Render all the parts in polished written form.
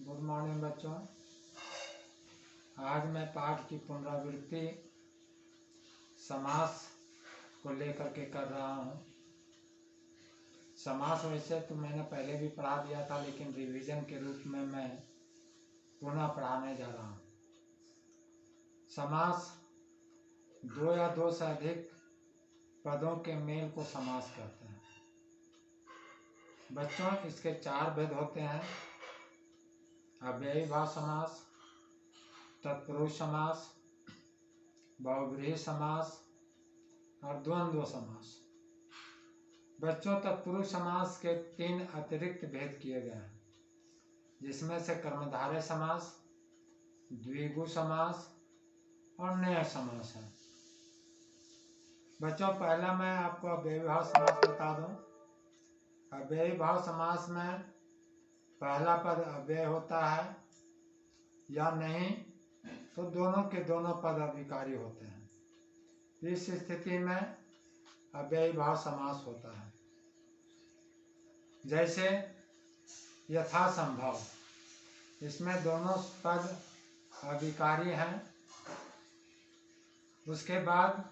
Good morning बच्चों। आज मैं पाठ की पुनरावृत्ति समास को लेकर के कर रहा हूँ। समास वैसे तो मैंने पहले भी पढ़ा दिया था, लेकिन रिवीजन के रूप में मैं पुनः पढ़ाने जा रहा हूँ। समास दो या दो से अधिक पदों के मेल को समास कहते हैं। बच्चों, इसके चार भेद होते हैं: अव्ययीभाव समास, तत्पुरुष समास, बहुव्रीहि समास और द्वंद्व समास। बच्चों, तत्पुरुष समास के तीन अतिरिक्त भेद किए गए हैं, जिसमें से कर्मधारय समास, द्विगु समास और न्याय समास है। बच्चों, पहला मैं आपको अव्ययीभाव समास बता दूं। अव्ययीभाव समास में पहला पद अव्यय होता है या नहीं तो दोनों के दोनों पद अविकारी होते हैं। इस स्थिति में अव्ययीभाव समास होता है। जैसे यथासंभव, इसमें दोनों पद अविकारी हैं। उसके बाद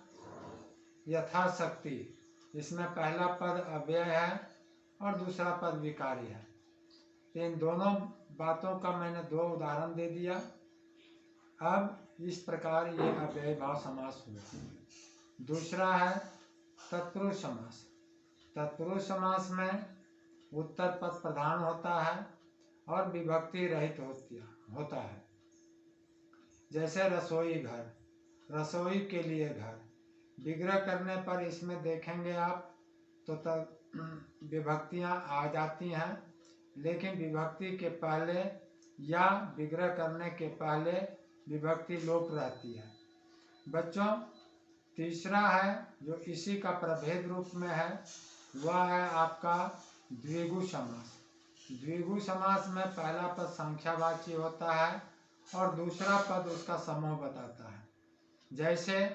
यथाशक्ति, इसमें पहला पद अव्यय है और दूसरा पद विकारी है। इन दोनों बातों का मैंने दो उदाहरण दे दिया। अब इस प्रकार ये अव्ययीभाव समास हुआ। दूसरा है तत्पुरुष समास। तत्पुरुष समास में उत्तर पद प्रधान होता है और विभक्ति रहित होता है। जैसे रसोई घर, रसोई के लिए घर। विग्रह करने पर इसमें देखेंगे आप तो विभक्तियां आ जाती हैं, लेकिन विभक्ति के पहले या विग्रह करने के पहले विभक्ति लोप रहती है। बच्चों, तीसरा है जो इसी का प्रभेद रूप में है, वह है आपका द्विगु समास। द्विगु समास में पहला पद संख्यावाची होता है और दूसरा पद उसका समूह बताता है। जैसे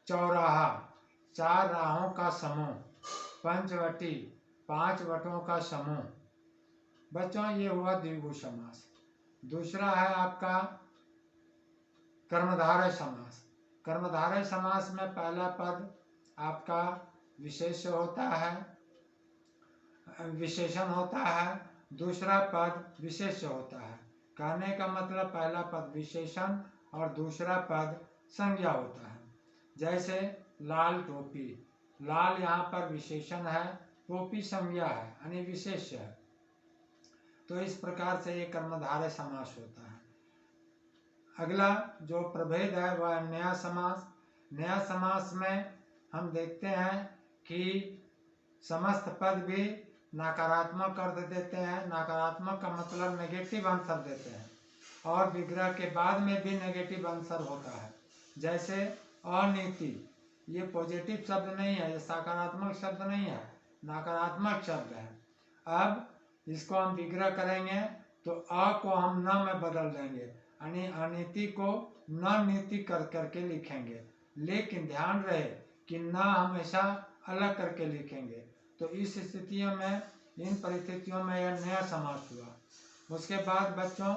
चौराहा, चार राहों का समूह। पंचवटी, पांच वटों का समूह। बच्चों, ये हुआ द्विगु समास। दूसरा है आपका कर्मधारय समास। कर्मधारय समास में पहला पद आपका विशेषण होता है, दूसरा पद विशेष्य होता है। कहने का मतलब पहला पद विशेषण और दूसरा पद संज्ञा होता है। जैसे लाल टोपी, लाल यहाँ पर विशेषण है, टोपी संज्ञा है यानी विशेष्य है। तो इस प्रकार से ये कर्मधारय समास होता है। अगला जो प्रभेद है वह न्याय समास। न्याय समास में हम देखते हैं कि समस्त पद भी नकारात्मक अर्थ देते हैं। नकारात्मक का मतलब नेगेटिव आंसर देते हैं और विग्रह के बाद में भी नेगेटिव आंसर होता है। जैसे अनीति, ये पॉजिटिव शब्द नहीं है, ये सकारात्मक शब्द नहीं है, नकारात्मक शब्द है। अब इसको हम विग्रह करेंगे तो अ को हम न में बदल देंगे, यानी अनीति को न नीति कर करके लिखेंगे। लेकिन ध्यान रहे कि न हमेशा अलग करके लिखेंगे। तो इस स्थितियों में, इन परिस्थितियों में यह नया समास हुआ। उसके बाद बच्चों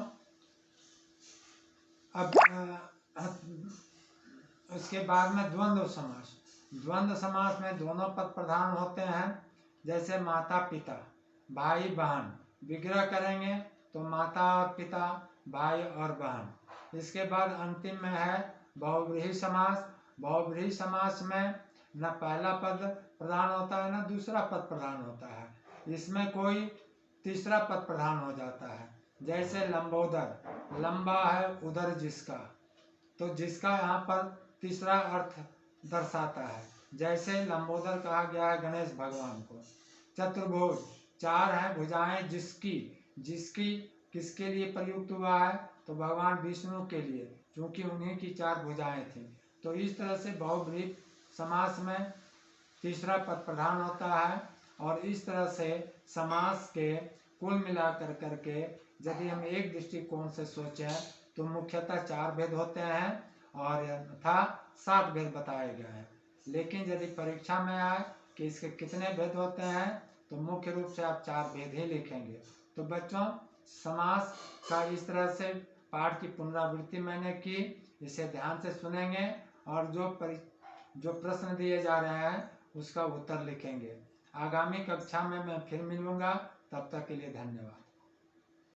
उसके बाद में द्वंद्व समास। द्वंद्व समास में दोनों पद प्रधान होते हैं। जैसे माता पिता, भाई बहन। विग्रह करेंगे तो माता और पिता, भाई और बहन। इसके बाद अंतिम में है बहुव्रीहि समास। बहुव्रीहि समास में न पहला पद प्रधान होता है न दूसरा पद प्रधान होता है, इसमें कोई तीसरा पद प्रधान हो जाता है। जैसे लंबोदर, लंबा है उदर जिसका, तो जिसका यहाँ पर तीसरा अर्थ दर्शाता है। जैसे लंबोदर कहा गया है गणेश भगवान को। चतुर्भुज, चार हैं भुजाएं जिसकी। जिसकी किसके लिए प्रयुक्त हुआ है तो भगवान विष्णु के लिए, क्योंकि उन्हीं की चार भुजाएं थी। तो इस तरह से बहुव्रीहि समास में तीसरा पद प्रधान होता है। और इस तरह से समास के कुल मिलाकर करके यदि हम एक दृष्टिकोण से सोचें तो मुख्यतः चार भेद होते हैं और यथा 7 भेद बताए गए हैं। लेकिन यदि परीक्षा में आए कि इसके कितने भेद होते हैं तो मुख्य रूप से आप 4 भेद ही लिखेंगे। तो बच्चों, समास का इस तरह से पाठ की पुनरावृत्ति मैंने की, इसे ध्यान से सुनेंगे और जो प्रश्न दिए जा रहे हैं उसका उत्तर लिखेंगे। आगामी कक्षा में मैं फिर मिलूंगा, तब तक के लिए धन्यवाद।